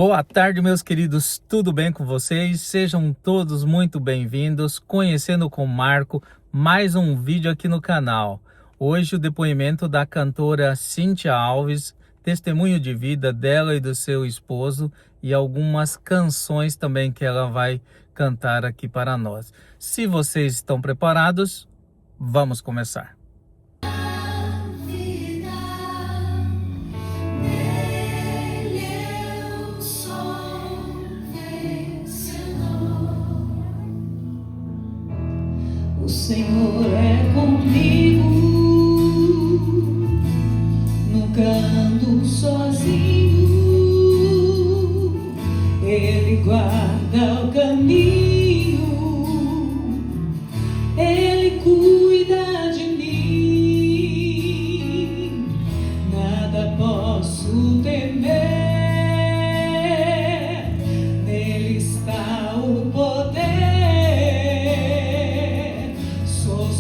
Boa tarde, meus queridos, tudo bem com vocês? Sejam todos muito bem-vindos, Conhecendo com Marco, mais um vídeo aqui no canal. Hoje o depoimento da cantora Cíntia Alves, testemunho de vida dela e do seu esposo e algumas canções também que ela vai cantar aqui para nós. Se vocês estão preparados, vamos começar. O Senhor é comigo, nunca ando sozinho. Ele guarda o caminho, Ele cuida de mim. Nada posso temer, nele está o poder.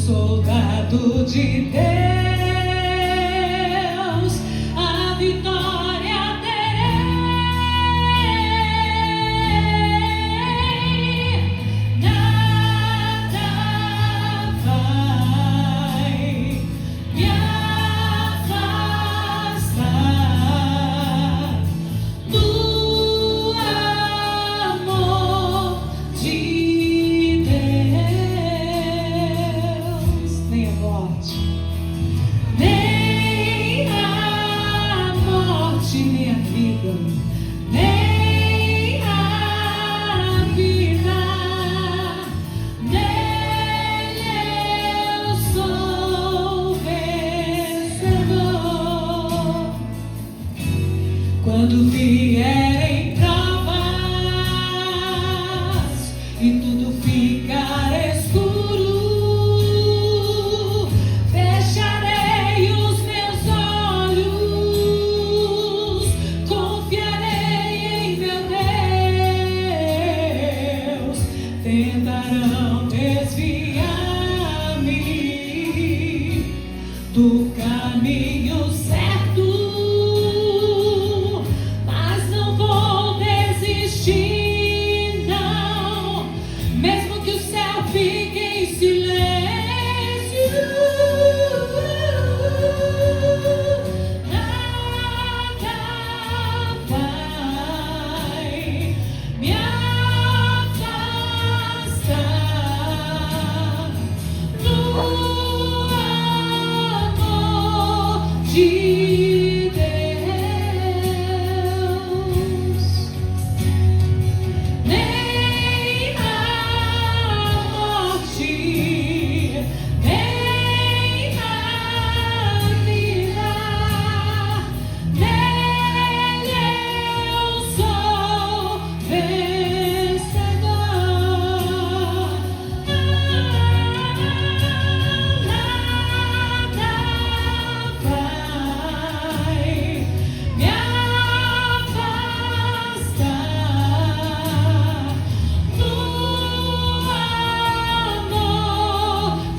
Soldado de Deus, a vitória terei. Nada vai me afastar do amor de nem a morte, nem a vida, nem a vida, nele eu sou vencedor. Quando vierem provas e tudo ficar escuro, tentarão desviar-me do caminho certo, mas não vou desistir, não, mesmo que o céu fique em silêncio. Nada vai me de Deus, nem a morte, nem a vida, nele eu sou vencedor.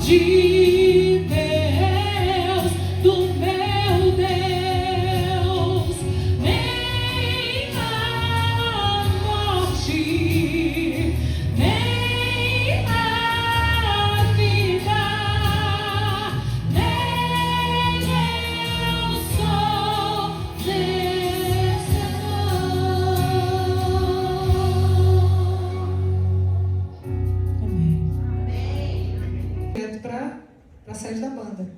De Deus, do meu Deus, nem a morte, nem a vida, nele eu sou vencedor. Amém. Para sair da banda.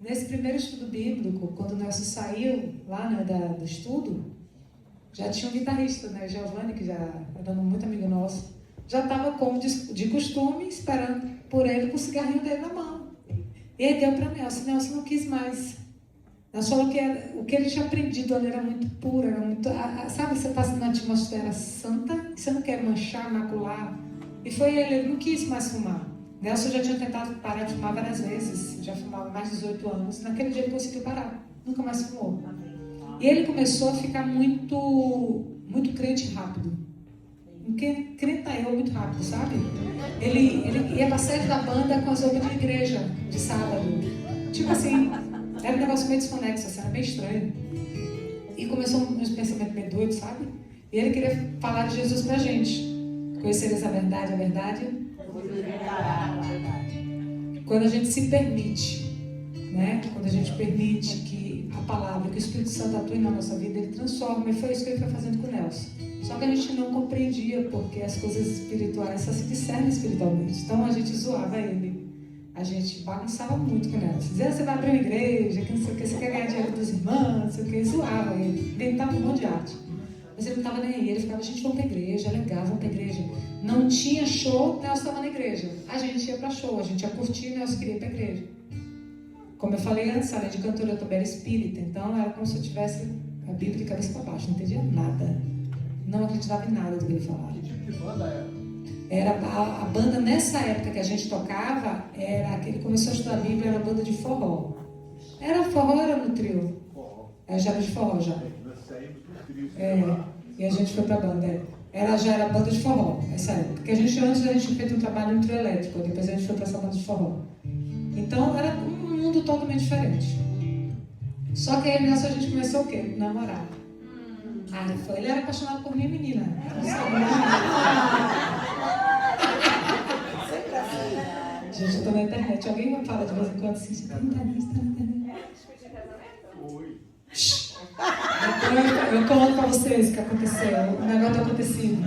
Nesse primeiro estudo bíblico, quando o Nelson saiu lá, né, do estudo, já tinha um guitarrista, né, Giovanni, que já era muito amigo nosso, já estava como de costume, esperando por ele com o cigarrinho dele na mão. E ele deu para Nelson. Nelson não quis mais. Nelson falou que o que ele tinha aprendido ali era muito puro, era muito... sabe, você está numa atmosfera santa, e você não quer manchar, macular. E foi ele não quis mais fumar. Nelson já tinha tentado parar de fumar várias vezes, já fumava mais de 18 anos. Naquele dia ele conseguiu parar, nunca mais fumou. E ele começou a ficar muito crente rápido. Crente eu muito rápido, sabe? Ele ia pra sede da banda com as roupas de igreja, de sábado. Tipo assim, era um negócio meio desconexo, assim, era meio estranho. E começou uns pensamentos meio doidos, sabe? E ele queria falar de Jesus pra gente. Conhecereis a verdade vos libertará a verdade. Quando a gente se permite, né? Quando a gente permite que a palavra, que o Espírito Santo atue na nossa vida, ele transforma. E foi isso que ele foi fazendo com o Nelson. Só que a gente não compreendia, porque as coisas espirituais só se discernem espiritualmente. Então a gente zoava ele. A gente bagunçava muito com o Nelson. Dizia, você vai abrir uma igreja, que não sei o que, você quer ganhar dinheiro dos irmãos, não sei o que. Zoava ele. Tentava um monte de arte. Mas ele não estava nem aí. Ele ficava, a gente, vamos pra igreja, é legal, vamos pra igreja. Não tinha show, o Nelson estava na igreja. A gente ia pra show, a gente ia curtir, o Nelson queria ir pra igreja. Como eu falei antes, além de cantora, eu também era espírita. Então era como se eu tivesse a Bíblia de cabeça para baixo. Não entendia nada. Não acreditava em nada do que ele falava. Que tipo de banda era? Era a banda, nessa época que a gente tocava, era que ele começou a estudar a Bíblia, era a banda de forró. Era forró, era no trio? Forró. Já era de forró já. Nós saímos do trio. E a gente foi pra banda. Já era banda de forró, essa época. Porque antes a gente fez um trabalho no trio elétrico, depois a gente foi pra essa banda de forró. Então era um mundo totalmente diferente. Só que aí nessa a gente começou o quê? Namorar. Ele era apaixonado por minha menina. Gente, eu tô na internet. Alguém me fala de vez em quando assim, você tá na internet? Oi. Eu conto pra vocês o que aconteceu. O negócio tá acontecido.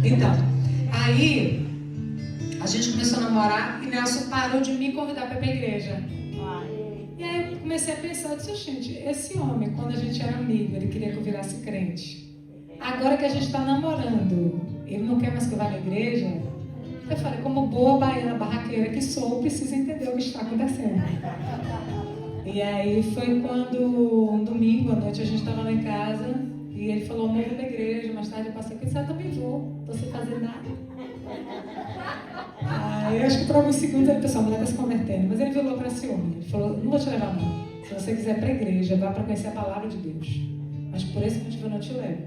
Então, aí a gente começou a namorar e Nelson parou de me convidar para ir pra igreja. E aí eu comecei a pensar, eu disse, gente, esse homem, quando a gente era amigo, ele queria que eu virasse crente. Agora que a gente está namorando, ele não quer mais que eu vá na igreja. Eu falei, como boa baiana barraqueira que sou, eu preciso entender o que está acontecendo. E aí foi quando, um domingo à noite, a gente estava lá em casa e ele falou, amor, vou na igreja. Mais tarde eu passei aqui, eu também vou, não tô sem fazer nada. Aí eu acho que por alguns segundos ele pensou, a mulher está se convertendo. Mas ele virou para esse homem, ele falou, não vou te levar não. Se você quiser ir para a igreja, vá para conhecer a palavra de Deus. Mas por esse motivo eu não te levo.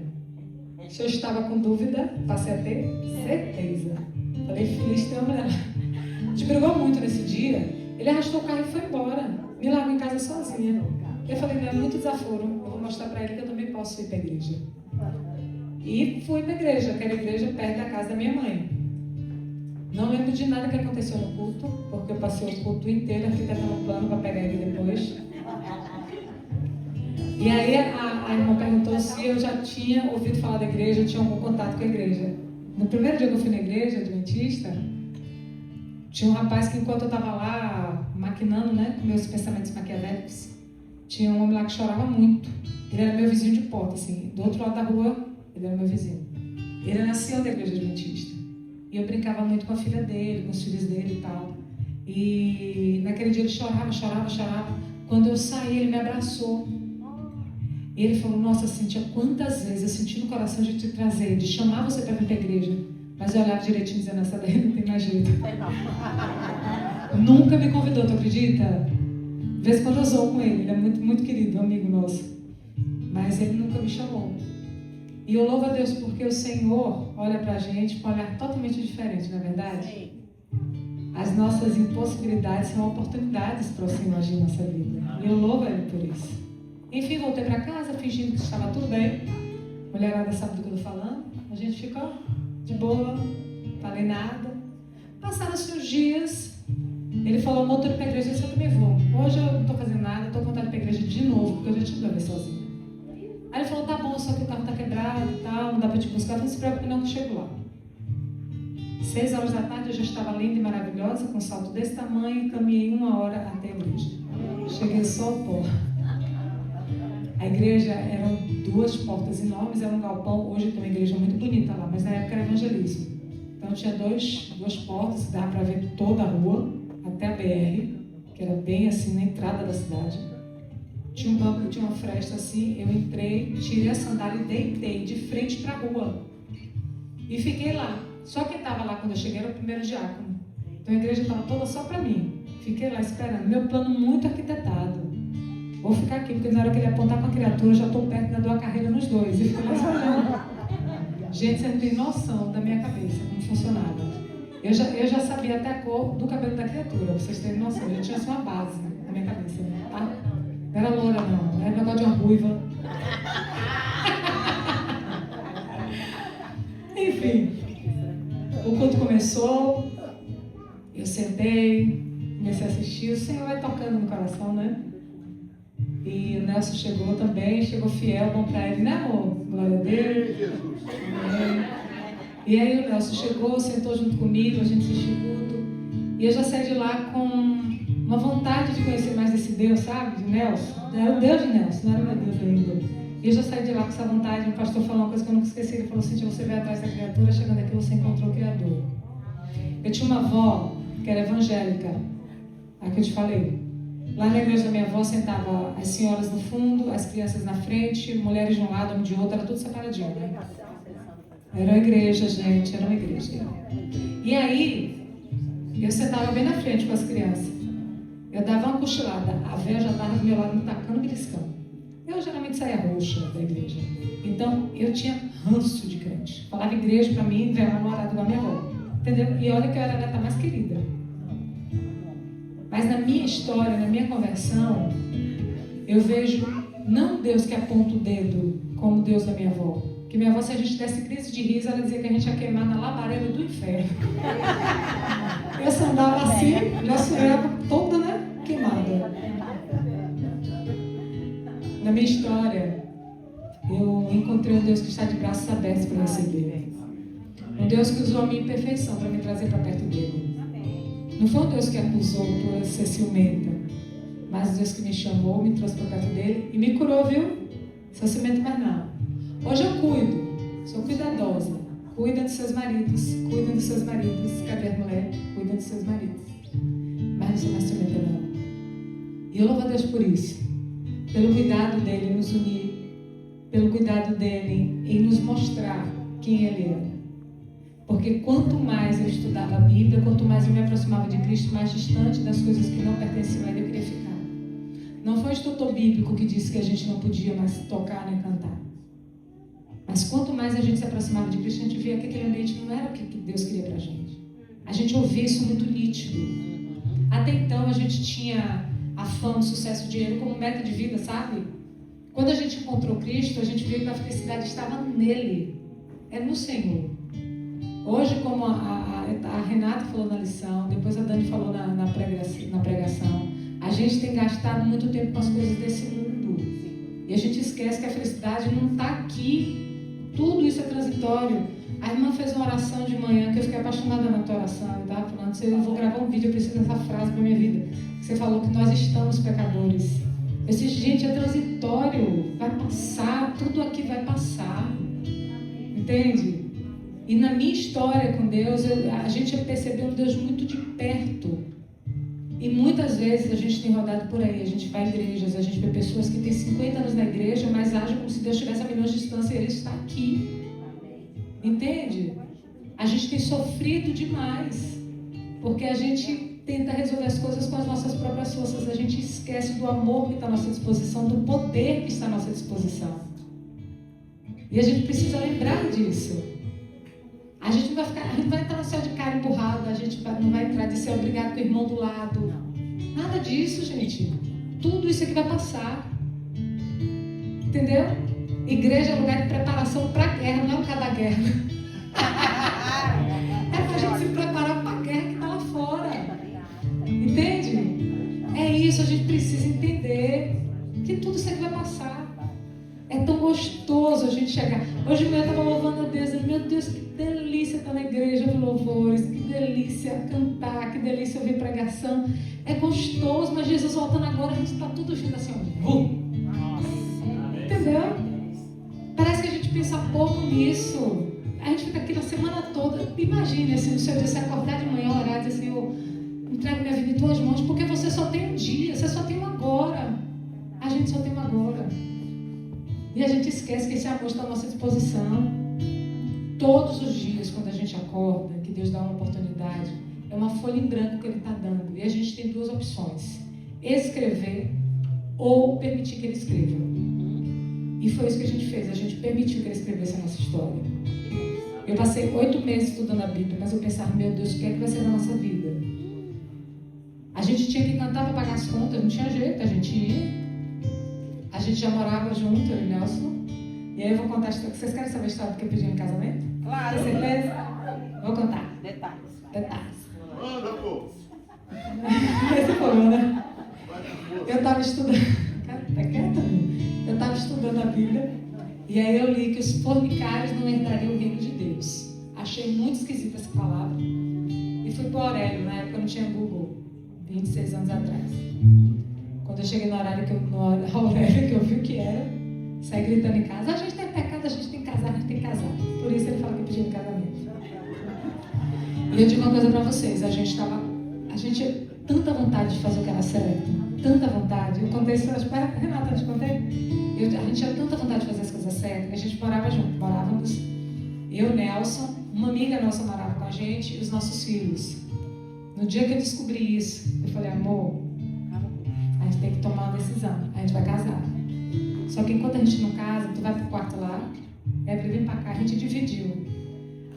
Se eu estava com dúvida, passei a ter certeza. Falei, feliz tem uma mulher. A gente brigou muito nesse dia. Ele arrastou o carro e foi embora. Me largou em casa sozinha. Eu falei, não é muito desaforo. Eu vou mostrar para ele que eu também posso ir para a igreja. E fui para a igreja, que era a igreja perto da casa da minha mãe. Não lembro de nada que aconteceu no culto, porque eu passei o culto inteiro arquitetando um plano para pegar ele depois. E aí a irmã perguntou se eu já tinha ouvido falar da igreja, eu tinha algum contato com a igreja. No primeiro dia que eu fui na igreja adventista, tinha um rapaz que enquanto eu estava lá maquinando, né, com meus pensamentos maquiavélicos, tinha um homem lá que chorava muito. Ele era meu vizinho de porta, assim, do outro lado da rua, ele era meu vizinho. Ele nasceu da igreja adventista. E eu brincava muito com a filha dele, com os filhos dele e tal. E naquele dia ele chorava. Quando eu saí, ele me abraçou. E ele falou, nossa, Cíntia, quantas vezes eu senti no coração de te trazer, de chamar você para vir para a igreja. Mas eu olhava direitinho dizendo, essa daí não tem mais jeito. Nunca me convidou, tu acredita? De vez em quando eu zoo com ele é muito, muito querido, um amigo nosso. Mas ele nunca me chamou. E eu louvo a Deus porque o Senhor olha pra gente com um olhar totalmente diferente, não é verdade? Sim. As nossas impossibilidades são oportunidades para o Senhor agir na nossa vida. E eu louvo Ele por isso. Enfim, voltei pra casa fingindo que estava tudo bem. Mulherada sabe do que eu estou falando. A gente ficou de boa, falei nada. Passaram-se uns dias. Ele falou, amor, estou indo pra igreja, eu também vou. Hoje eu não estou fazendo nada, estou com vontade de ir pra igreja de novo, porque eu já te levei sozinha. Aí ele falou, tá bom, só que o carro tá quebrado e tal, não dá pra te buscar, não se preocupe não que eu chego lá. 6 horas da tarde eu já estava linda e maravilhosa, com um salto desse tamanho, e caminhei 1 hora até a igreja. Cheguei só ao pó. A igreja eram 2 portas enormes, era um galpão, hoje tem uma igreja muito bonita lá, mas na época era evangelismo. Então tinha 2 portas, que dava para ver toda a rua, até a BR, que era bem assim na entrada da cidade. Tinha um banco que tinha uma fresta assim, eu entrei, tirei a sandália e deitei de frente para a rua. E fiquei lá. Só quem estava lá quando eu cheguei era o primeiro diácono. Então a igreja estava toda só para mim. Fiquei lá esperando. Meu plano muito arquitetado. Vou ficar aqui, porque na hora que ele apontar com a criatura, eu já estou perto de dar uma carreira nos dois. E fiquei lá esperando. Gente, você não tem noção da minha cabeça, como funcionava. Eu já sabia até a cor do cabelo da criatura, pra vocês terem noção. Eu já tinha assim uma base na minha cabeça. Tá? Não era loura, não. Era negócio de uma ruiva. Enfim, o culto começou, eu sentei, comecei a assistir, o Senhor vai tocando no coração, né? E o Nelson chegou também, chegou fiel, bom pra ele, né, amor? Glória a Deus. E aí o Nelson chegou, sentou junto comigo, a gente assistiu o culto. E eu já saí de lá com uma vontade de conhecer mais desse Deus, sabe? De Nelson. Era o Deus de Nelson, não era o meu Deus ainda. E eu já saí de lá com essa vontade. O pastor falou uma coisa que eu nunca esqueci. Ele falou assim: você vai atrás da criatura, chegando aqui você encontrou o Criador. Eu tinha uma avó que era evangélica, a que eu te falei. Lá na igreja da minha avó sentava as senhoras no fundo, as crianças na frente, mulheres de um lado, homem de outro, era tudo separadinho, né? Era uma igreja, gente, era uma igreja. E aí, eu sentava bem na frente com as crianças. Eu dava uma cochilada, a véia já estava do meu lado me tacando beliscão. Eu geralmente saía roxa da igreja. Então, eu tinha ranço de crente. Falava igreja pra mim, velho, namorado da minha avó. Entendeu? E olha que eu era a neta mais querida. Mas na minha história, na minha conversão, eu vejo não Deus que aponta o dedo como Deus da minha avó. Que minha avó, se a gente desse crise de riso, ela dizia que a gente ia queimar na labareda do inferno. Eu só andava assim, já sonhava toda, né, queimada. Na minha história, eu encontrei um Deus que está de braços abertos para receber. Um Deus que usou a minha imperfeição para me trazer para perto dele. Não foi um Deus que acusou por ser ciumenta, mas um Deus que me chamou, me trouxe para perto dele e me curou, viu? Sou ciumento mais não. Hoje eu cuido, sou cuidadosa. Cuida dos seus maridos, cuida dos seus maridos. Cadê a mulher? Cuida dos seus maridos. Mas não sou mais ciumenta não. E eu louvo a Deus por isso. Pelo cuidado dele em nos unir. Pelo cuidado dele em nos mostrar quem ele é. Porque quanto mais eu estudava a Bíblia, quanto mais eu me aproximava de Cristo, mais distante das coisas que não pertenciam a Ele eu queria ficar. Não foi o instrutor bíblico que disse que a gente não podia mais tocar nem cantar. Mas quanto mais a gente se aproximava de Cristo, a gente via que aquele ambiente não era o que Deus queria pra gente. A gente ouvia isso muito nítido. Até então a gente tinha a fama, o sucesso, o dinheiro como meta de vida, sabe? Quando a gente encontrou Cristo, a gente viu que a felicidade estava nele. É no Senhor. Hoje, como a Renata falou na lição, depois a Dani falou na pregação, a gente tem gastado muito tempo com as coisas desse mundo. E a gente esquece que a felicidade não está aqui. Tudo isso é transitório. A irmã fez uma oração de manhã, que eu fiquei apaixonada na tua oração. Eu estava falando, eu vou gravar um vídeo, eu preciso dessa frase para minha vida. Você falou que nós estamos pecadores. Eu disse, gente, é transitório. Vai passar, tudo aqui vai passar. Entende? E na minha história com Deus, a gente percebeu um Deus muito de perto. E muitas vezes a gente tem rodado por aí, a gente vai em igrejas, a gente vê pessoas que têm 50 anos na igreja, mas agem como se Deus estivesse a milhões de distância e Ele está aqui. Entende? A gente tem sofrido demais, porque a gente tenta resolver as coisas com as nossas próprias forças, a gente esquece do amor que está à nossa disposição, do poder que está à nossa disposição. E a gente precisa lembrar disso. A gente não vai entrar no céu de cara empurrada, a gente não vai entrar de ser obrigado com o irmão do lado. Nada disso, gente. Tudo isso aqui vai passar. Entendeu? Igreja é lugar de preparação para a guerra, não é por causa da guerra. É para a gente se preparar para a guerra que está lá fora. Entende? É isso, a gente precisa entender que tudo isso aqui vai passar. É tão gostoso a gente chegar. Hoje eu estava louvando a Deus. Meu Deus, que delícia estar na igreja de louvores. Que delícia cantar. Que delícia ouvir pregação. É gostoso, mas Jesus voltando agora, a gente está tudo junto assim. Entendeu? Parece que a gente pensa pouco nisso. A gente fica aqui na semana toda. Imagine assim, no seu dia, você acordar de manhã, orar e dizer assim, eu entrego minha vida em tuas mãos, porque você só tem um dia, você só tem um agora. A gente só tem um agora. E a gente esquece que esse amor está à nossa disposição. Todos os dias, quando a gente acorda, que Deus dá uma oportunidade, é uma folha em branco que Ele está dando. E a gente tem duas opções: escrever ou permitir que Ele escreva. E foi isso que a gente fez. A gente permitiu que Ele escrevesse a nossa história. Eu passei 8 meses estudando a Bíblia, mas eu pensava, meu Deus, o que é que vai ser da nossa vida? A gente tinha que cantar para pagar as contas, não tinha jeito, a gente ia. A gente já morava junto, eu e o Nelson. E aí eu vou contar a história. Vocês querem saber a história porque eu pedi em casamento? Claro. Tem certeza? Vou contar. Detalhes. Detalhes. Manda, pô. Esse foi, né? Eu estava estudando. Tá quieto? Eu estava estudando a Bíblia. E aí eu li que os fornicários não herdariam o reino de Deus. Achei muito esquisita essa palavra. E fui para o Aurélio, na época eu não tinha Google, 26 anos atrás. Quando eu cheguei no Aurélio, que eu vi o que era, saí gritando em casa: a gente tem pecado, a gente tem que casar, a gente tem que casar. Por isso ele fala que pediu casamento. E eu digo uma coisa para vocês: a gente tinha tanta vontade de fazer o que era certo, tanta vontade. Eu contei isso, Renata, eu te contei? A gente tinha tanta vontade de fazer as coisas certas, que a gente morava junto. Morávamos eu, Nelson, uma amiga nossa morava com a gente e os nossos filhos. No dia que eu descobri isso, eu falei: amor, a gente tem que tomar uma decisão, a gente vai casar. Só que enquanto a gente não casa, tu vai pro quarto lá, Evelyn vem pra cá, a gente dividiu.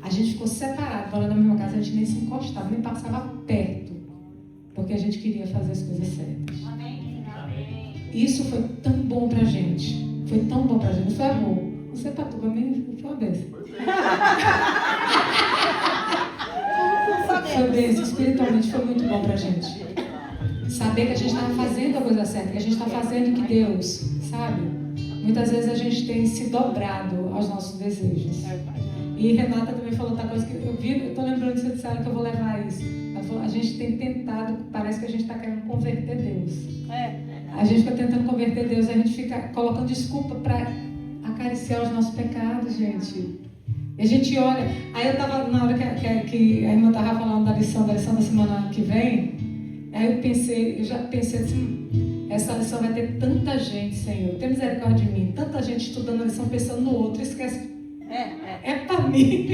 A gente ficou separado, morando na mesma casa, a gente nem se encostava, nem passava perto, porque a gente queria fazer as coisas certas. Amém. Isso foi tão bom pra gente. Foi tão bom pra gente. Não foi amor. Você pra tu, pra mim, foi uma bênção. Foi bênção. Espiritualmente foi muito bom pra gente. Saber que a gente estava fazendo a coisa certa, que a gente está fazendo o que Deus, sabe? Muitas vezes a gente tem se dobrado aos nossos desejos. E Renata também falou outra coisa que eu vi, eu tô lembrando que você disse que eu vou levar isso. Ela falou: a gente tem tentado, parece que a gente está querendo converter Deus. A gente fica tentando converter Deus, a gente fica colocando desculpa para acariciar os nossos pecados, gente. E a gente olha. Aí eu estava, na hora que a irmã estava falando da lição da semana que vem, aí eu já pensei assim: essa lição vai ter tanta gente, Senhor, tem misericórdia de mim, tanta gente estudando a lição pensando no outro, esquece. É para mim.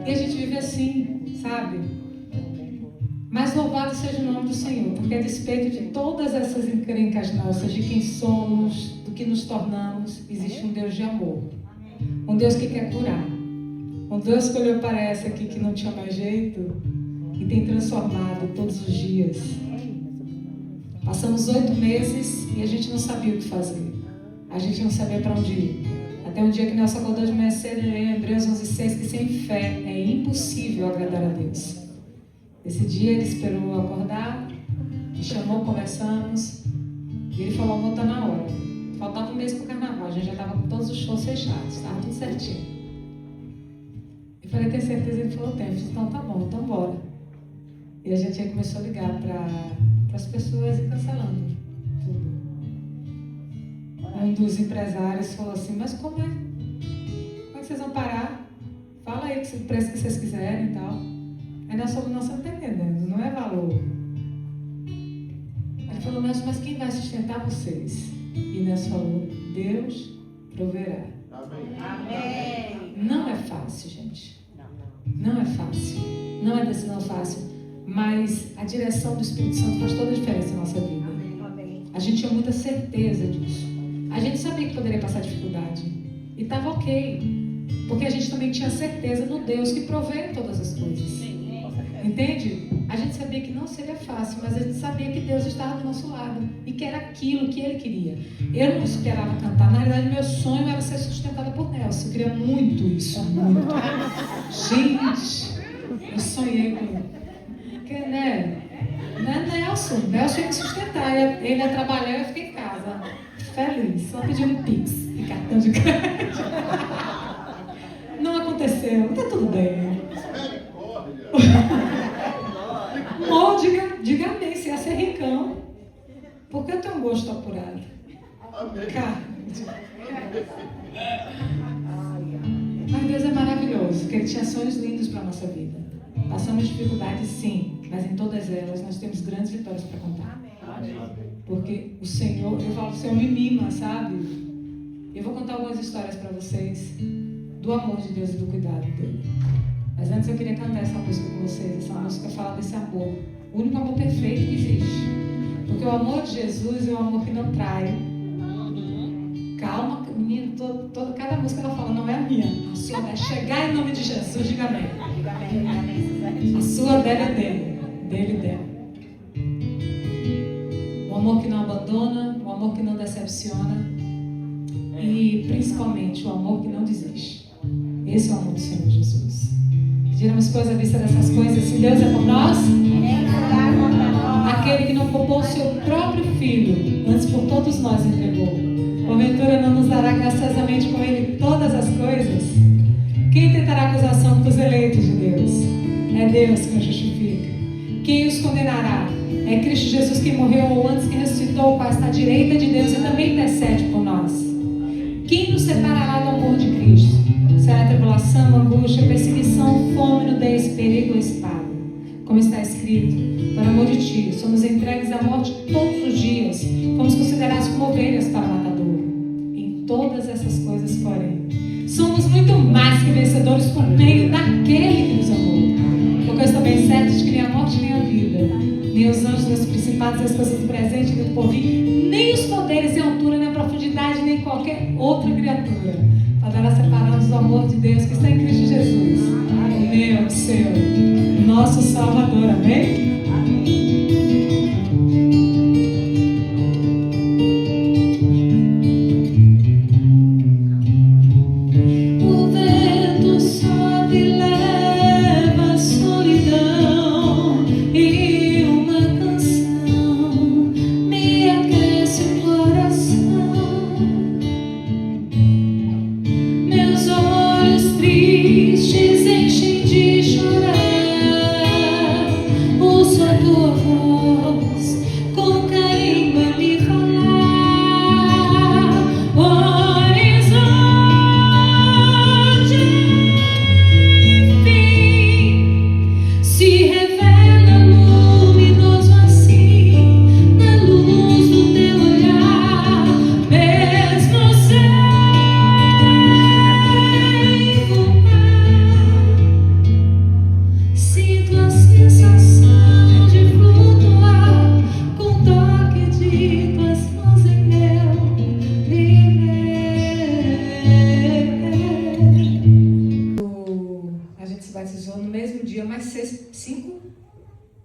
E a gente vive assim, sabe? Mas louvado seja o nome do Senhor, porque a despeito de todas essas encrencas nossas, de quem somos, do que nos tornamos, existe um Deus de amor. Um Deus que quer curar. Um Deus que olhou para essa aqui que não tinha mais jeito e tem transformado todos os dias. Passamos 8 meses e a gente não sabia o que fazer. A gente não sabia para onde ir. Até um dia que Nelson acordou de manhã cedo e em Hebreus 11:6 que sem fé é impossível agradar a Deus. Esse dia ele esperou eu acordar, me chamou, conversamos e ele falou: amor, tá na hora. Faltava um mês pro carnaval, a gente já estava com todos os shows fechados, estava tudo certinho. Eu falei: tem certeza? Ele falou: tem. Eu disse: então tá bom, então bora. E a gente aí começou a ligar para as pessoas e cancelando tudo. Um dos empresários falou assim: mas como é? Como é que vocês vão parar? Fala aí o preço que vocês quiserem e tal. Aí nós falamos: não, você não está entendendo, não é valor. Ele falou: mas quem vai sustentar vocês? E nós falou: Deus proverá. Amém. Não é fácil, gente. Não é fácil. Não é decisão fácil. Mas a direção do Espírito Santo faz toda a diferença na nossa vida. A gente tinha muita certeza disso. A gente sabia que poderia passar dificuldade. E estava ok. Porque a gente também tinha certeza no Deus que provê todas as coisas. Entende? A gente sabia que não seria fácil, mas a gente sabia que Deus estava do nosso lado e que era aquilo que Ele queria. Eu não esperava cantar. Na realidade, meu sonho era ser sustentada por Nelson. Eu queria muito isso, muito. Gente, eu sonhei com... Porque, né? Não é Nelson. Nelson ia me sustentar. Ele ia trabalhar e eu fiquei em casa. Feliz. Só pedi um pix e cartão de crédito. Não aconteceu. Tá tudo bem. Ou diga amém, se ia ser ricão. Porque eu tenho um gosto apurado. Amém. Mas Deus é maravilhoso, porque Ele tinha sonhos lindos para a nossa vida. Passamos dificuldades, sim, mas em todas elas nós temos grandes vitórias para contar. Porque o Senhor, eu falo, o Senhor me mima, sabe? Eu vou contar algumas histórias para vocês do amor de Deus e do cuidado dele. Mas antes eu queria cantar essa música com vocês. Essa música fala desse amor, o único amor perfeito que existe. Porque o amor de Jesus é um amor que não trai. Calma, menino, cada música ela fala, não é a minha. A sua vai chegar em nome de Jesus, diga amém. A sua dela é dele, dele e dela. O amor que não abandona, o amor que não decepciona, e principalmente o amor que não desiste. Esse é o amor do Senhor Jesus. Tiramos coisa à vista dessas coisas. Se Deus é por nós, aquele que não poupou o seu próprio filho, antes por todos nós entregou, porventura não nos dará graciosamente com ele todas as coisas? Quem tentará acusação dos eleitos de Deus? É Deus que nos justifica. Quem os condenará? É Cristo Jesus que morreu ou antes que ressuscitou, o qual está à direita de Deus e também intercede por nós. Quem nos separará do amor de Cristo? Será tribulação, angústia, perseguição, fome, nudez, perigo ou espada? Como está escrito, por amor de ti, somos entregues à morte todos os dias, fomos considerados como ovelhas para o matadouro. Em todas essas coisas, porém, somos muito mais que vencedores por meio daquele que nos amou. Porque eu estou bem certo de que nem a morte nem a vida, nem os anjos, nem os principados, nem as coisas do presente, nem do porvir, nem os poderes, nem a altura, nem a profundidade, nem qualquer outra criatura poderá separar-nos do amor de Deus que está em Cristo Jesus, meu, seu, nosso Salvador. Amém?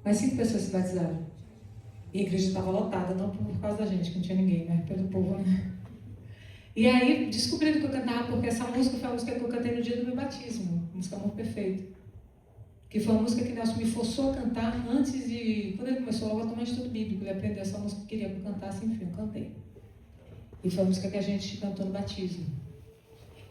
Mas 5 pessoas se batizaram. E a igreja estava lotada, não por causa da gente, que não tinha ninguém, né? Pelo povo, né? E aí descobriram que eu cantava, porque essa música foi a música que eu cantei no dia do meu batismo, a música Amor Perfeito. Que foi uma música que Nelson me forçou a cantar antes de... Quando ele começou logo a tomar estudo bíblico, ele aprendeu essa música que queria que eu cantasse, enfim, eu cantei. E foi a música que a gente cantou no batismo.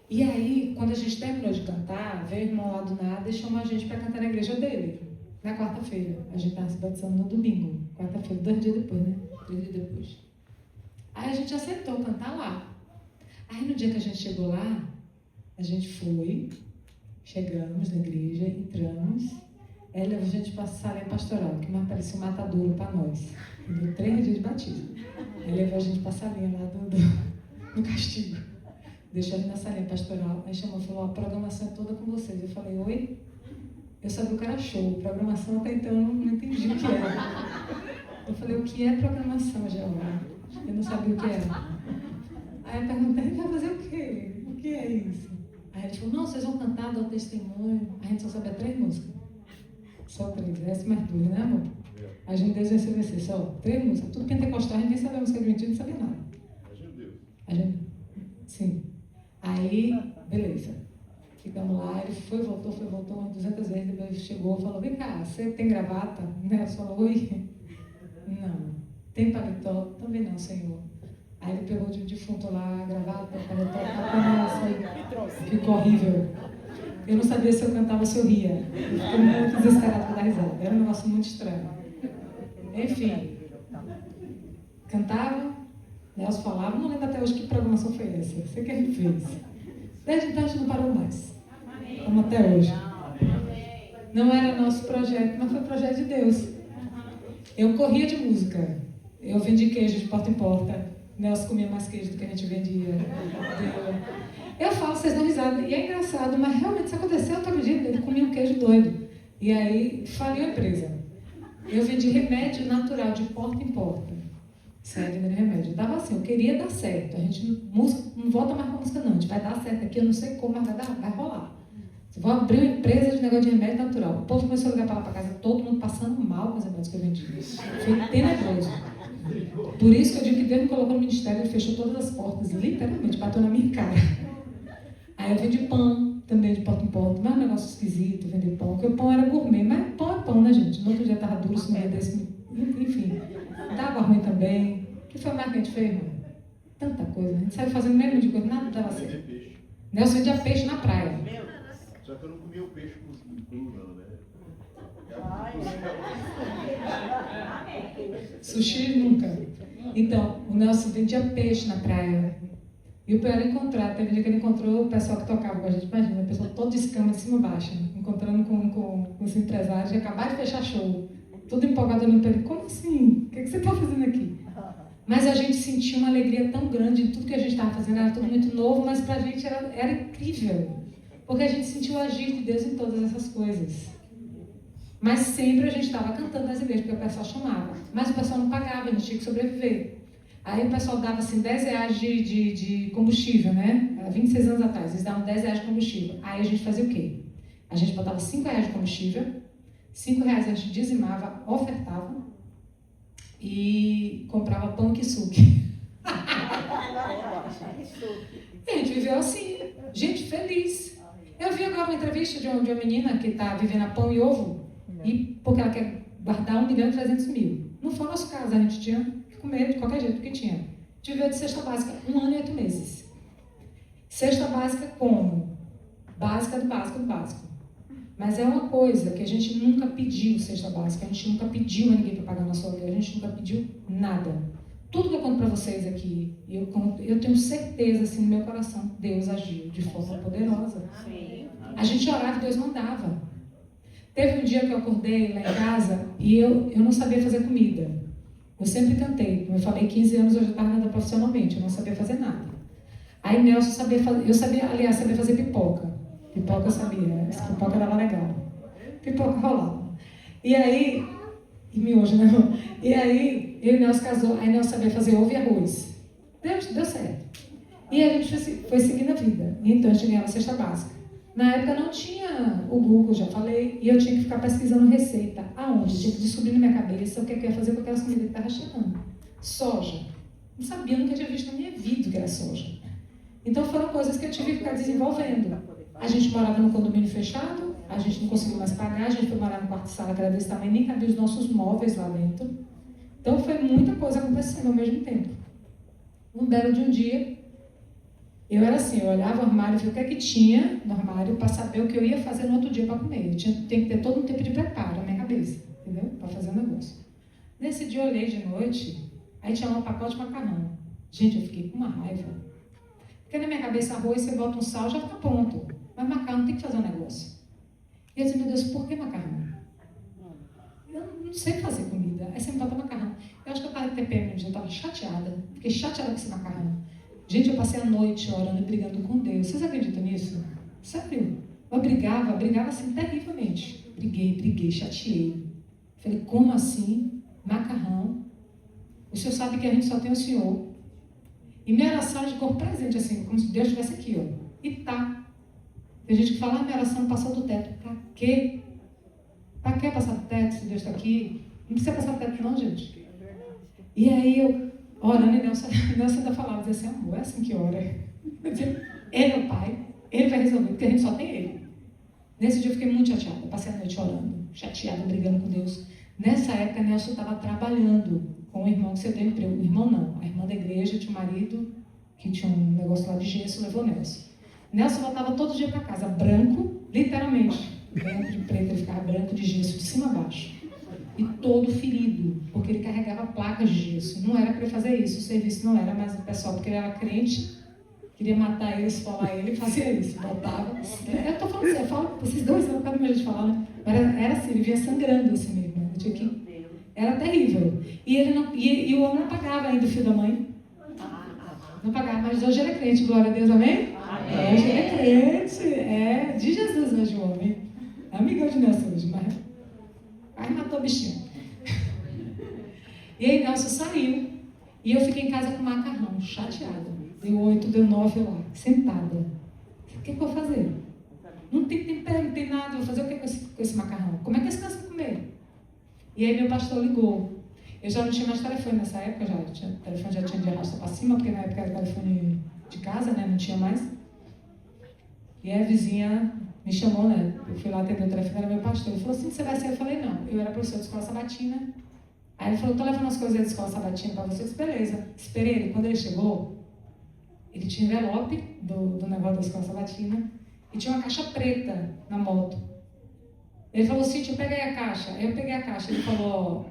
E aí, quando a gente terminou de cantar, veio o irmão lá do nada e chamou a gente para cantar na igreja dele. Na quarta-feira. A gente estava se batizando no domingo. Quarta-feira, 2 dias depois, né? 3 dias depois. Aí a gente aceitou cantar lá. Aí no dia que a gente chegou lá, a gente foi, chegamos na igreja, entramos. Ela levou a gente para a salinha pastoral, que mais parecia um matadouro para nós. Deu 3 dias de batismo. Aí levou a gente para a salinha lá do castigo. Deixou a gente na salinha pastoral. Aí chamou e falou, a programação é toda com vocês. Eu falei, oi? Eu sabia o que era show, programação até então eu não entendi o que era. Eu falei, o que é programação, Jeová? Eu não sabia o que era. Aí eu perguntei, ele vai fazer o quê? O que é isso? Aí ele falou, não, vocês vão cantar, dar o testemunho. A gente só sabia 3 músicas. Só 3, essa mais 2, né, amor? A gente desde o CVC, só 3 músicas. Tudo pentecostal, a gente nem sabia a música adventista, não sabia nada. A gente, sim. Aí, beleza. Ficamos lá, ele foi, voltou umas 200 vezes, depois chegou e falou, vem cá, você tem gravata? Né? Ela falou, oi? Não. Tem paletó? Também não, senhor. Aí ele pegou de defunto lá, a gravata, o paletó, nossa, ficou horrível. Eu não sabia se eu cantava ou se eu ria. Eu fiquei muito desesperada para dar risada. Era um negócio muito estranho. Enfim, cantava, Nelson falava, não lembro até hoje que programação foi essa. Sei que a gente fez. Desde então a gente não parou mais. Como até hoje. Não era nosso projeto, mas foi projeto de Deus. Eu corria de música. Eu vendi queijo de porta em porta. Nelson comia mais queijo do que a gente vendia. Eu falo, vocês dão risada. E é engraçado, mas realmente isso aconteceu, eu estava dizendo, ele comia um queijo doido. E aí faliu a empresa. Eu vendi remédio natural de porta em porta. Sério, vendendo remédio. Eu dava assim, eu queria dar certo. A gente não volta mais com a música, não. A gente vai dar certo aqui, eu não sei como, mas vai rolar. Eu vou abrir uma empresa de negócio de remédio natural. O povo começou a ligar para lá para casa, todo mundo passando mal com os remédios que eu vendi. Foi tenebroso. Por isso que eu digo que Deus me colocou no ministério, ele fechou todas as portas, literalmente, bateu na minha cara. Aí eu vendi pão, também de porta em porta, mas um negócio esquisito, vender pão, porque o pão era gourmet, mas pão é pão, né, gente? No outro dia estava duro, se não ia desse, enfim. Estava ruim também. O que foi mais que a gente fez, irmão? Tanta coisa, a gente saiu fazendo meio de coisa, nada dava certo. Nelson vendia peixe na praia. Só que eu não comia o peixe cru, não, né? Sushi nunca. Então, o Nelson vendia peixe na praia. E o pior era encontrar. Teve um dia que ele encontrou o pessoal que tocava com a gente. Imagina, o pessoal todo de escama de cima a baixo, encontrando com os empresários, e acabaram de fechar show. Tudo empolgado no pé. Como assim? O que você está fazendo aqui? Mas a gente sentia uma alegria tão grande em tudo que a gente estava fazendo. Era tudo muito novo, mas para a gente era incrível. Porque a gente sentiu o agir de Deus em todas essas coisas. Mas sempre a gente estava cantando nas igrejas, porque o pessoal chamava. Mas o pessoal não pagava, a gente tinha que sobreviver. Aí o pessoal dava assim, 10 reais de combustível, né? Há 26 anos atrás, eles davam 10 reais de combustível. Aí a gente fazia o quê? A gente botava 5 reais de combustível, 5 reais a gente dizimava, ofertava e comprava pão e kisuke. E a gente viveu assim, gente feliz. Eu vi agora uma entrevista de uma menina que está vivendo a pão e ovo, e porque ela quer guardar 1.300.000. Não foi o nosso caso, a gente tinha que comer de qualquer jeito, porque tinha. A gente viveu de cesta básica 1 ano e 8 meses. Cesta básica como? Básica do básico do básico. Mas é uma coisa que a gente nunca pediu cesta básica, a gente nunca pediu a ninguém para pagar nosso aluguel, a gente nunca pediu nada. Tudo que eu conto para vocês aqui, eu tenho certeza assim no meu coração, Deus agiu de forma poderosa. A gente orava e Deus mandava. Teve um dia que eu acordei lá em casa e eu não sabia fazer comida. Eu sempre cantei. Como eu falei, 15 anos eu já estava andando profissionalmente, eu não sabia fazer nada. Aí Nelson sabia fazer, eu sabia, aliás, sabia fazer pipoca. Pipoca eu sabia, essa pipoca dava legal. Pipoca rolava. E aí, e miojo, né? E aí, eu e Nelson casou, aí Nelson sabia fazer ovo e arroz. Deu certo. E a gente foi seguindo a vida. E então a gente ganhava cesta básica. Na época não tinha o Google, já falei, e eu tinha que ficar pesquisando receita. Aonde? Tinha que descobrir na minha cabeça o que eu ia fazer com aquelas comidas que estavam chegando. Soja. Não sabia, nunca tinha visto na minha vida que era soja. Então foram coisas que eu tive que ficar desenvolvendo. A gente morava num condomínio fechado, a gente não conseguiu mais pagar, a gente foi morar no quarto-sala que era desse tamanho, nem cabia os nossos móveis lá dentro. Então foi muita coisa acontecendo ao mesmo tempo. Um belo de um dia, eu era assim, eu olhava o armário e via o que é que tinha no armário para saber o que eu ia fazer no outro dia para comer. Eu tinha que ter todo um tempo de preparo na minha cabeça, entendeu? Para fazer o negócio. Nesse dia eu olhei de noite, aí tinha lá um pacote de macarrão. Gente, eu fiquei com uma raiva. Porque na minha cabeça, arroz, você bota um sal, já está pronto. Mas macarrão tem que fazer um negócio. E eu disse, meu Deus, por que macarrão? Eu não sei fazer comida. Aí você me bota macarrão. Eu acho que eu estava em TPM, eu estava chateada. Fiquei chateada com esse macarrão. Gente, eu passei a noite orando e brigando com Deus. Vocês acreditam nisso? Sério. Eu brigava assim terrivelmente. Briguei, chateei. Falei, como assim? Macarrão? O senhor sabe que a gente só tem o senhor. E minha oração é de corpo presente, assim, como se Deus estivesse aqui, ó. E tá. Tem gente que fala, minha oração passou do teto. Pra quê? Pra que passar do teto se Deus está aqui? Não precisa passar do teto não, gente. E aí eu, orando, e Nelson ainda falava, dizia assim, amor, é assim que ora. Eu dizia, ele é o pai, ele vai resolver, porque a gente só tem ele. Nesse dia eu fiquei muito chateada, passei a noite orando, chateada, brigando com Deus. Nessa época, Nelson estava trabalhando com o irmão que você deu emprego. O irmão não, a irmã da igreja tinha um marido que tinha um negócio lá de gesso, levou Nelson. Nelson voltava todo dia para casa, branco, literalmente. Branco de preto, ele ficava branco de gesso, de cima a baixo. E todo ferido, porque ele carregava placas de gesso. Não era para ele fazer isso, o serviço não era, mas o pessoal, porque ele era crente, queria matar ele, esfolar ele, fazia isso, botava. Eu estou falando assim, eu falo, vocês dois não sabem mais de falar, né? Mas era assim, ele vinha sangrando assim mesmo. Eu tinha que... Era terrível. E, ele não, e o homem não pagava ainda o filho da mãe. Não pagava, mas hoje ele é crente, glória a Deus, amém? Amém. Hoje ele é crente, de Jesus hoje o homem. Amigão de Nelson hoje, mas aí matou o bichinho. E aí Nelson saiu, e eu fiquei em casa com macarrão, chateada. Deu 8, deu 9 lá, sentada. O que eu vou fazer? Não tem tempero, não tem nada, vou fazer o que com esse macarrão? Como é que esse crianças vão comer? E aí meu pastor ligou. Eu já não tinha mais telefone nessa época, o telefone já tinha de arrasta para cima, porque na época era telefone de casa, né? Não tinha mais. E aí a vizinha me chamou, né? Eu fui lá atender o telefone, era meu pastor. Ele falou assim, você vai sair? Eu falei, não. Eu era professor de escola sabatina. Aí ele falou, tô levando as coisas da escola sabatina para você. Eu disse, beleza. Esperei ele. Quando ele chegou, ele tinha envelope do negócio da escola sabatina e tinha uma caixa preta na moto. Ele falou, Cíntia, eu peguei a caixa. Aí eu peguei a caixa. Ele falou,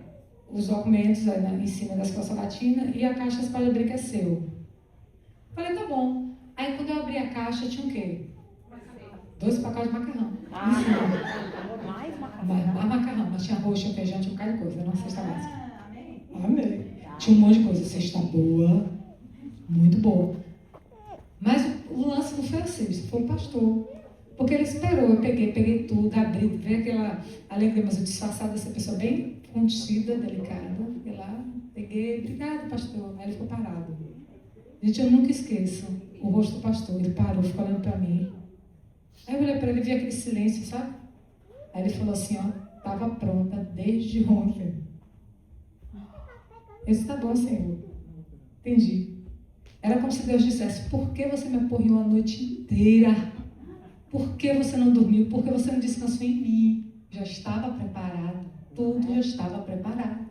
os documentos aí em cima da escola sabatina e a caixa você pode abrir que é seu. Eu falei, tá bom. Aí quando eu abri a caixa, tinha o quê? 2 pacotes de macarrão. Mais macarrão. Mais macarrão, mas tinha arroz, tinha feijão, tinha um bocado de coisa. Era uma cesta básica. Amei. Tinha um monte de coisa. Cesta boa, muito boa. Mas o lance não foi assim, foi o pastor. Porque ele esperou, eu peguei tudo, abri, veio aquela alegria, mas eu disfarçada dessa pessoa bem contida, delicada. Fui lá, peguei, obrigado, pastor. Aí ele ficou parado. Gente, eu nunca esqueço o rosto do pastor. Ele parou, ficou olhando para mim. Aí eu olhei para ele e vi aquele silêncio, sabe? Aí ele falou assim, ó, estava pronta desde ontem. Eu disse, tá bom, Senhor. Entendi. Era como se Deus dissesse, por que você me aporreou a noite inteira? Por que você não dormiu? Por que você não descansou em mim? Já estava preparado. Tudo já estava preparado.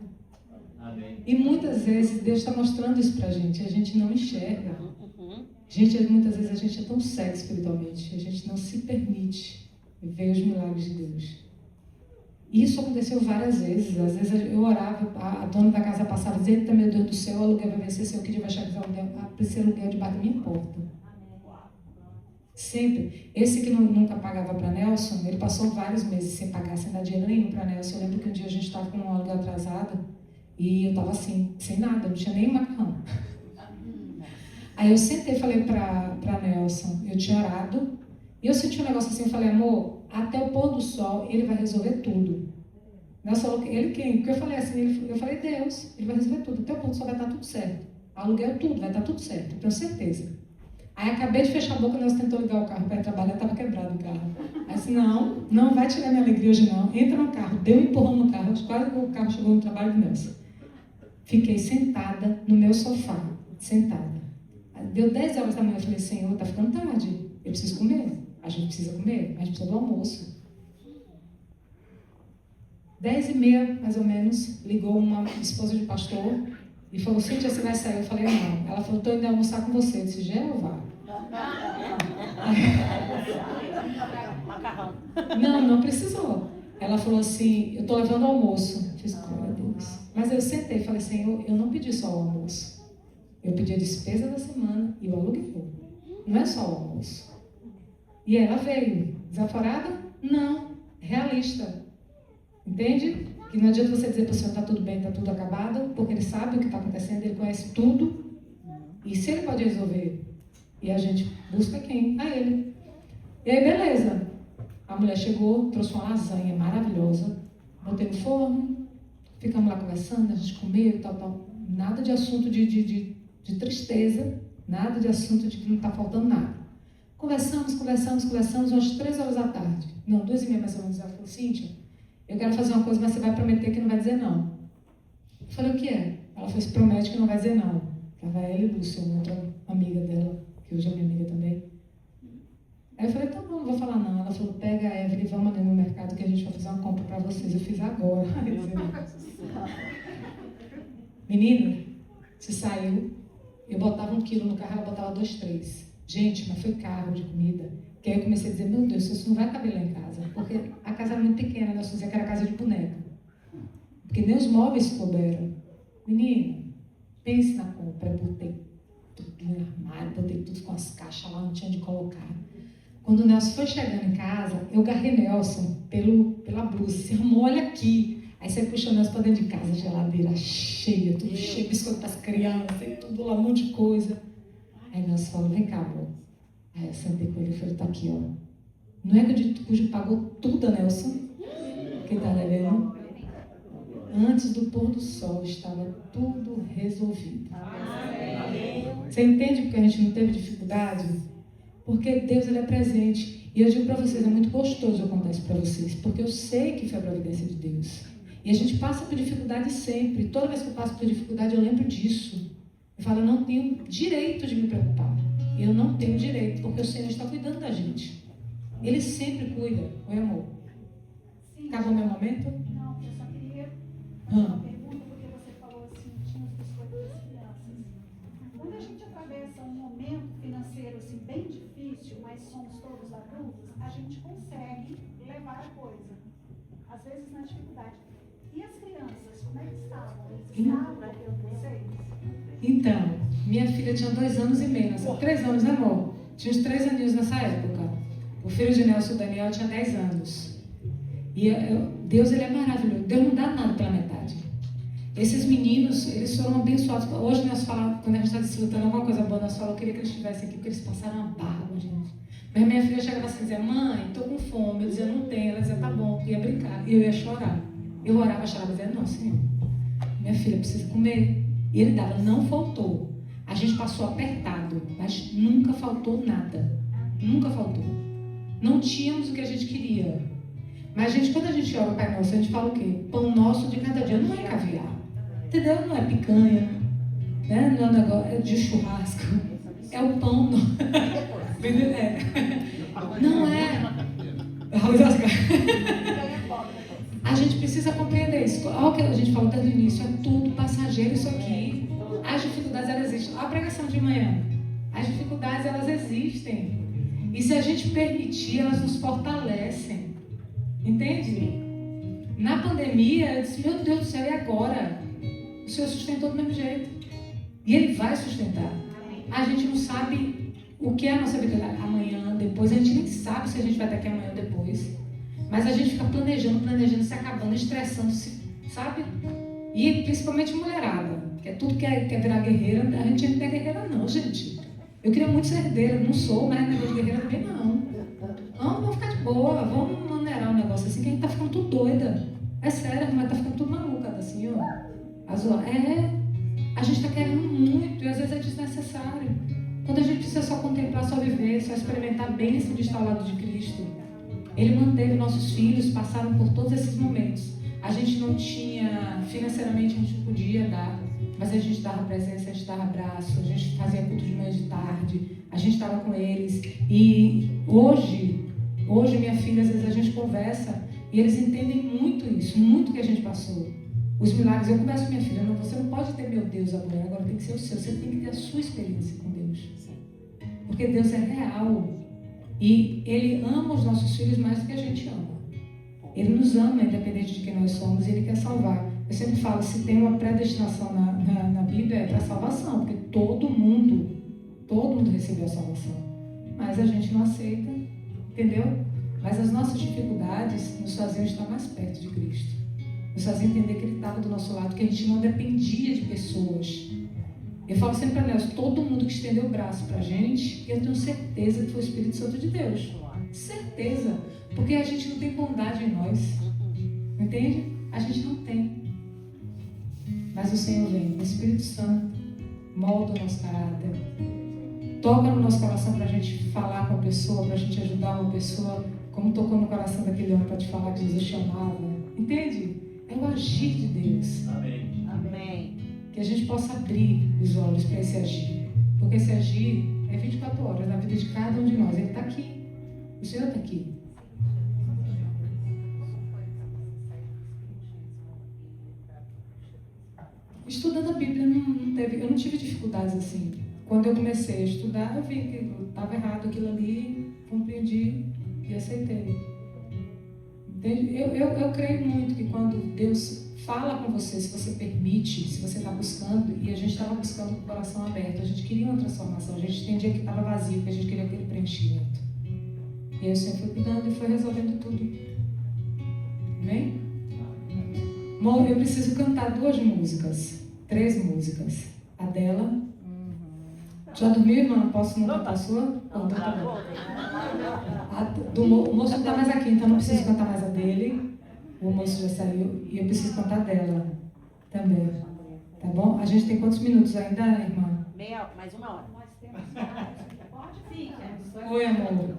Amém. E muitas vezes Deus está mostrando isso pra gente. A gente não enxerga. Gente, muitas vezes a gente é tão cego espiritualmente. A gente não se permite ver os milagres de Deus. Isso aconteceu várias vezes. Às vezes eu orava, a dona da casa passava e dizia, eita, meu Deus do céu, o aluguel vai vencer, seu que dia vai chegar esse aluguel debaixo da minha porta. Sempre. Esse que nunca pagava para Nelson, ele passou vários meses sem pagar, sem dar dinheiro nenhum para Nelson. Eu lembro que um dia a gente estava com um aluguel atrasado e eu estava assim, sem nada, não tinha nem macarrão. Aí eu sentei e falei para Nelson, eu tinha orado, e eu senti um negócio assim, eu falei, amor, até o pôr do sol, ele vai resolver tudo. Nelson falou, ele quem? Porque eu falei assim, eu falei, Deus, ele vai resolver tudo, até o pôr do sol vai estar tudo certo. Aluguel tudo, vai estar tudo certo, eu tenho certeza. Aí acabei de fechar a boca, Nelson tentou ligar o carro para ir trabalhar, estava quebrado o carro. Aí disse, não vai tirar minha alegria hoje não, entra no carro, deu um empurrão no carro, quase que o carro chegou no trabalho de Nelson. Fiquei sentada no meu sofá, sentada. Deu 10 horas da manhã, eu falei, Senhor, tá ficando tarde, eu preciso comer, a gente precisa comer, a gente precisa do almoço. 10h30, mais ou menos, ligou uma esposa de pastor e falou, Cíntia, você vai sair? Eu falei, não. Ela falou, estou indo almoçar com você. Eu disse, Jeová. Macarrão. Não precisou. Ela falou assim, eu estou levando almoço. Eu fiz, glória a Deus. Mas eu sentei e falei, Senhor, eu não pedi só o almoço. Eu pedi a despesa da semana e o aluguel. Não é só o almoço. E ela veio. Desaforada? Não. Realista. Entende? Que não adianta você dizer para o Senhor, está tudo bem, está tudo acabado, porque Ele sabe o que está acontecendo, Ele conhece tudo. E se Ele pode resolver, e a gente busca quem? A Ele. E aí, beleza. A mulher chegou, trouxe uma lasanha maravilhosa, botei no forno, ficamos lá conversando, a gente comeu e tal. Nada de assunto de tristeza, nada de assunto de que não está faltando nada. Conversamos, umas 3 horas da tarde. Não, 2h30 mais ou menos. Ela falou, Cíntia, eu quero fazer uma coisa, mas você vai prometer que não vai dizer não. Eu falei, o que é? Ela falou, se promete que não vai dizer não. Estava ela e Lúcia, outra amiga dela, que hoje é minha amiga também. Aí eu falei, tá bom, não vou falar não. Ela falou, pega a Evelyn, vamos ali no mercado que a gente vai fazer uma compra para vocês. Eu fiz agora. Menina, se saiu, eu botava 1 quilo no carro, ela botava 2, 3. Gente, mas foi carro de comida. Que aí eu comecei a dizer, meu Deus, isso não vai caber lá em casa. Porque a casa era muito pequena, nós dizia que era casa de boneca. Porque nem os móveis couberam. Menina, pense na compra. Eu botei tudo no armário, botei tudo com as caixas lá, não tinha onde colocar. Quando o Nelson foi chegando em casa, eu agarrei Nelson pela blusa. Disse, amor, olha aqui. Aí você puxa o Nelson para dentro de casa, geladeira cheia, tudo cheio, biscoito para as crianças, e tudo lá, um monte de coisa. Aí Nelson falou, vem cá, amor. Aí eu sentei com ele e falei, tá aqui, ó. Não é que o de cujo pagou tudo, Nelson? Quem tá devendo? Antes do pôr do sol estava tudo resolvido. Você entende porque a gente não teve dificuldade? Porque Deus, Ele é presente. E eu digo para vocês, é muito gostoso eu contar isso para vocês, porque eu sei que foi a providência de Deus. E a gente passa por dificuldade sempre. Toda vez que eu passo por dificuldade, eu lembro disso. Eu falo, eu não tenho direito de me preocupar. Eu não tenho direito, porque o Senhor está cuidando da gente. Ele sempre cuida. Oi, amor. Sim. Acabou meu momento? Não, eu só queria fazer uma pergunta, porque você falou assim, tinha os biscoitos das crianças. Quando a gente atravessa um momento financeiro assim, bem difícil, mas somos todos adultos, a gente consegue levar a coisa. Às vezes na dificuldade. E as crianças, como é que estavam? Eles estavam com vocês? Então, minha filha tinha 2 anos e meio, 3 anos, né, amor? Tinha uns 3 aninhos nessa época. O filho de Nelson, o Daniel, tinha 10 anos. E Deus, ele é maravilhoso. Deus não dá nada pela metade. Esses meninos, eles foram abençoados. Hoje nós falamos, quando a gente está desfrutando alguma coisa boa, nós falamos, eu queria que eles estivessem aqui, porque eles passaram uma barra com a gente. Mas minha filha chegava assim e dizia, mãe, estou com fome. Eu dizia, não tenho. Ela dizia, tá bom. Eu ia brincar. E eu ia chorar. Eu orava, chorava, dizia, não, Senhor, minha filha precisa comer. E ele dava, não faltou. A gente passou apertado, mas nunca faltou nada. Nunca faltou. Não tínhamos o que a gente queria. Mas quando a gente ora o Pai Nosso, a gente fala o quê? Pão nosso de cada dia. Não é caviar. Entendeu? Não é picanha. Né? Não é um negócio de churrasco. É o pão. Não é. A gente precisa compreender isso. Olha o que a gente falou desde o início. É tudo passageiro isso aqui. As dificuldades, elas existem. Olha a pregação de manhã. As dificuldades, elas existem. E se a gente permitir, elas nos fortalecem. Entende? Na pandemia, eu disse, meu Deus do céu, e agora? O Senhor sustentou do mesmo jeito. E Ele vai sustentar. A gente não sabe o que é a nossa vida amanhã, depois. A gente nem sabe se a gente vai estar aqui amanhã ou depois. Mas a gente fica planejando, se acabando, estressando, sabe? E principalmente mulherada, que é tudo que quer virar guerreira. A gente não é guerreira não, gente. Eu queria muito ser herdeira, não sou, mas negócio de guerreira também não. Vamos ficar de boa, vamos maneirar um negócio assim, que a gente tá ficando tudo doida. É sério, a mulher tá ficando tudo maluca, assim, ó. A gente tá querendo muito e às vezes é desnecessário. Quando a gente precisa só contemplar, só viver, só experimentar a bênção de estar ao lado de Cristo. Ele manteve nossos filhos, passaram por todos esses momentos. A gente não tinha, financeiramente a gente não podia dar, mas a gente dava presença, a gente dava abraço, a gente fazia culto de manhã e de tarde, a gente estava com eles. E hoje minha filha, às vezes a gente conversa e eles entendem muito isso, muito que a gente passou. Os milagres, eu converso com minha filha, não, você não pode ter meu Deus agora tem que ser o seu, você tem que ter a sua experiência com Deus. Porque Deus é real. E Ele ama os nossos filhos mais do que a gente ama. Ele nos ama, independente de quem nós somos, e Ele quer salvar. Eu sempre falo, se tem uma predestinação na Bíblia, é para salvação, porque todo mundo recebeu a salvação. Mas a gente não aceita, entendeu? Mas as nossas dificuldades nos faziam estar mais perto de Cristo. Nos faziam entender que Ele estava do nosso lado, que a gente não dependia de pessoas. Eu falo sempre para Nelson, todo mundo que estendeu o braço para a gente, eu tenho certeza que foi o Espírito Santo de Deus. Certeza. Porque a gente não tem bondade em nós. Entende? A gente não tem. Mas o Senhor vem, o Espírito Santo molda o nosso caráter. Toca no nosso coração para a gente falar com a pessoa, para a gente ajudar uma pessoa, como tocou no coração daquele homem para te falar que Jesus chamava. Entende? É o agir de Deus. Amém. Amém. Que a gente possa abrir os olhos para esse agir. Porque esse agir é 24 horas na vida de cada um de nós. Ele está aqui. O Senhor está aqui. Estudando a Bíblia, eu não tive dificuldades assim. Quando eu comecei a estudar, eu vi que estava errado aquilo ali, compreendi e aceitei. Eu creio muito que quando Deus fala com você, se você permite, se você está buscando, e a gente estava buscando com o coração aberto, a gente queria uma transformação, a gente entendia que estava vazio, que a gente queria aquele preenchimento. E aí o Senhor foi cuidando e foi resolvendo tudo. Amém? Amor, eu preciso cantar 2 músicas, 3 músicas. A dela. Já dormiu, irmã? Posso não cantar a sua? Não, tá bom. O moço não está mais aqui, então não preciso cantar mais a dele. O moço já saiu e eu preciso cantar dela também. Tá bom? A gente tem quantos minutos ainda, irmã? Mais 1 hora. Nós temos pode ficar. Oi, amor.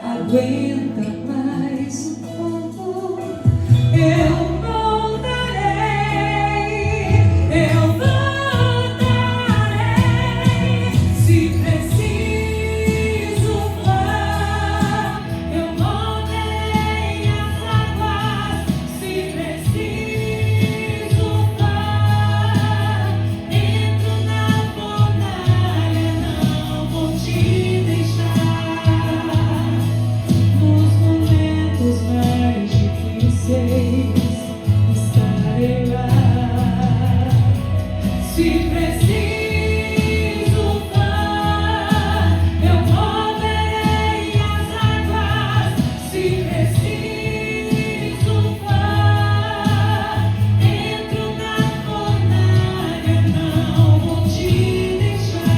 aguenta mais um pouco. Eu voltarei, se preciso for, eu moverei as águas, se preciso for, entro na fornalha, não vou te deixar, nos momentos mais difíceis estarei lá. Se preciso for, eu moverei as águas. Se preciso for, entro na fornalha, não vou te deixar.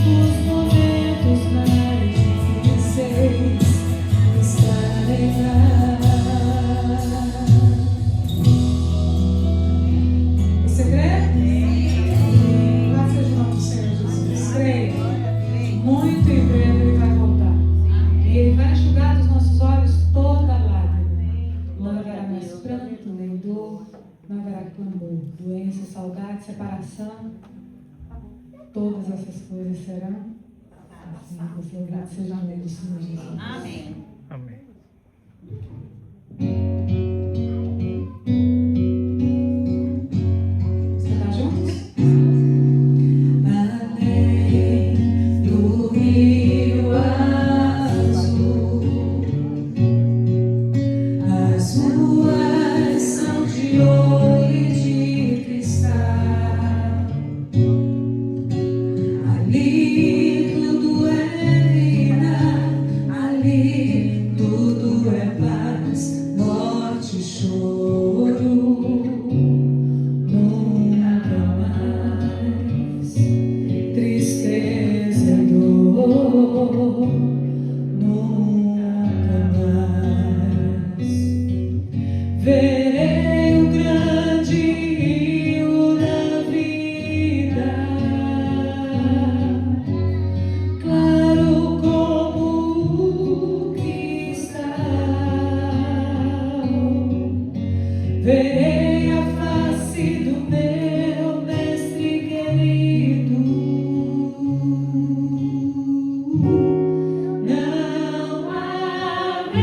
Nos momentos mais difíceis estarei lá. Você crê? Louvado seja o nome do Senhor Jesus. Creia. Muito em breve Ele vai voltar. E Ele vai enxugar dos nossos olhos toda lágrima. Não haverá mais pranto, nem dor, não haverá clamor, doença, saudade, separação. Todas essas coisas serão assim. Louvado seja o nome do Senhor Jesus. Amém. Amém. Você está juntos? Além do rio azul, as ruas são de ouro e de cristal. Ali tudo é vida, ali tudo é paz, morte e choro. Nunca mais tristeza e dor, nunca mais verei o grande rio da vida, claro como o cristal. Verei a face do meu mestre querido. Não haverá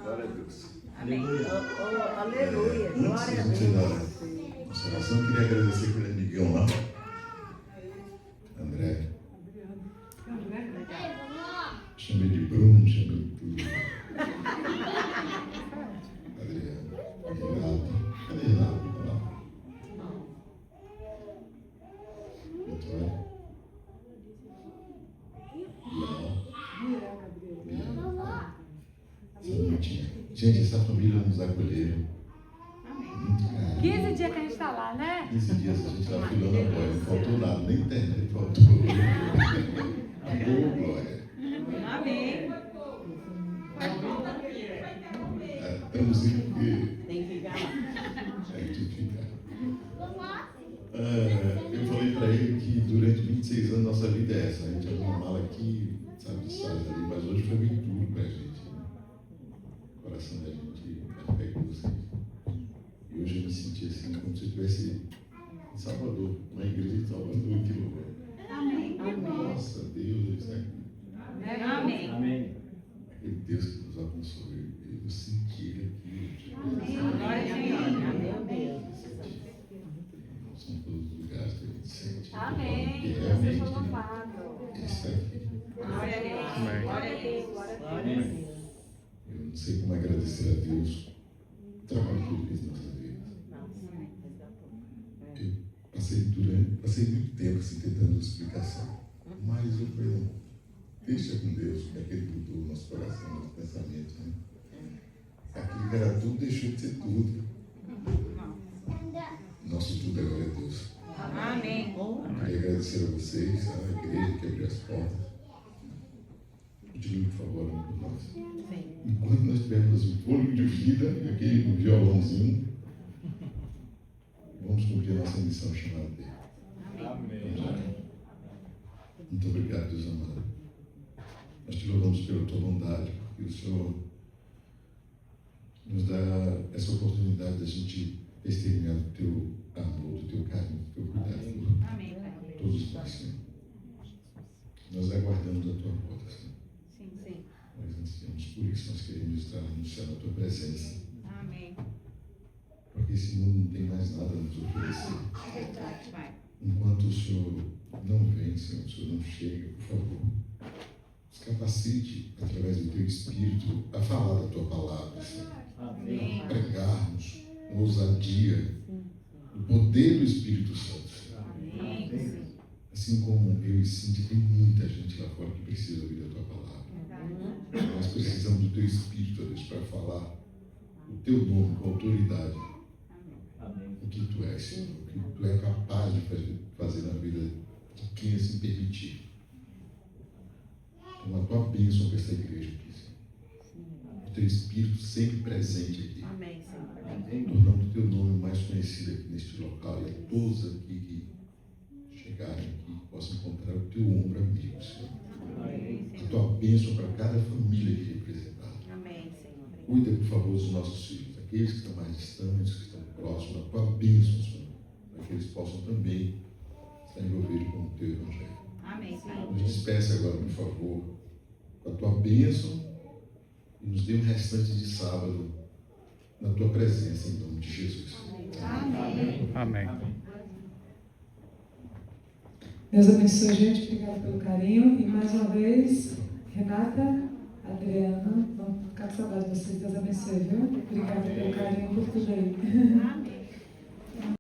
Glória a Deus. Amém. Aleluia. Glória a Deus. Constelação, eu queria agradecer aquele amiguinho lá, André. Chamei de Bruno, chamei de tudo. Adriano, Renato. Cadê Renato? Olha lá. Vitória. Gente, essa família nos acolheu. Muito carinho. 15 dias que a gente está lá, né? 15 dias a gente estava filando a glória. Não faltou nada, nem internet faltou. Boa glória. Amém. Estamos indo porque Tem que ficar lá. a gente fica. Eu falei para ele que durante 26 anos nossa vida é essa. A gente abre uma mala aqui, sabe, sai ali, mas hoje foi muito duro para a gente. Né? O coração da gente é pegoso. E hoje eu me senti assim, como se eu estivesse em Salvador, uma igreja de Salvador, que loucura. Amém. Nossa, Deus, isso aqui. Amém. Amém. Aquele Deus que nos abençoe, eu senti ele aqui. Glória a Senhor. Meu Deus. São todos os lugares que a gente sente. Amém. E Deus realmente, seja louvado. isso aqui. Glória a Deus. Glória a Deus. Glória a Deus. Eu não sei como agradecer a Deus o trabalho que ele fez na nossa vida. Eu passei muito tempo assim, tentando explicação. Mas eu falei, não, deixa com Deus, porque aquele mudou o nosso coração, nosso pensamento. Né? Aquilo que era tudo deixou de ser tudo. Nosso tudo agora é Deus. Amém. Eu queria agradecer a vocês, a igreja que abriu as portas. Continue, por favor, orando por nós. Enquanto nós tivermos o fôlego de vida e aquele violãozinho, vamos cumprir a nossa missão chamada dele. Amém. Muito obrigado, Deus amado. Nós te louvamos pela tua bondade, porque o Senhor nos dá essa oportunidade de a gente exterminar o teu amor, do teu carinho, do teu cuidado Amém. por todos nós, Senhor. Nós aguardamos a tua volta, Senhor. Sim, sim. Nós ansiamos por isso, nós queremos estar anunciando a tua presença, Amém. porque esse mundo não tem mais nada a nos oferecer. É verdade, Pai. Enquanto o Senhor não vem, Senhor, o Senhor não chega, por favor, nos capacite, através do Teu Espírito, a falar da Tua palavra, Senhor. Amém. A pregarmos com ousadia, o poder do Espírito Santo, Senhor. Amém. A Assim como eu e Cíntia, tem muita gente lá fora que precisa ouvir a tua palavra. Nós precisamos do teu Espírito, Deus, para falar o teu nome com autoridade. O que tu és, Senhor, o que tu é capaz de fazer na vida de quem assim permitir. Então, a tua bênção para essa igreja aqui, Senhor. O teu Espírito sempre presente aqui. Amém, Senhor. Tornando o teu nome mais conhecido aqui neste local, e a todos aqui que chegarem aqui possam encontrar o teu ombro amigo, Senhor. A tua bênção para cada família aqui representada. Amém, Senhor. Cuida, por favor, dos nossos filhos, aqueles que estão mais distantes, que estão próximos, a tua bênção, Senhor, para que eles possam também estar envolvidos com o teu evangelho. Amém, Senhor. Nos despeça agora, por favor, com a tua bênção e nos dê um restante de sábado na tua presença, em nome de Jesus. Amém. Amém. Deus abençoe, gente. Obrigada pelo carinho. E mais uma vez, Renata, Adriana, vamos ficar com saudade de vocês. Deus abençoe, viu? Obrigada pelo carinho, por tudo aí. Amém.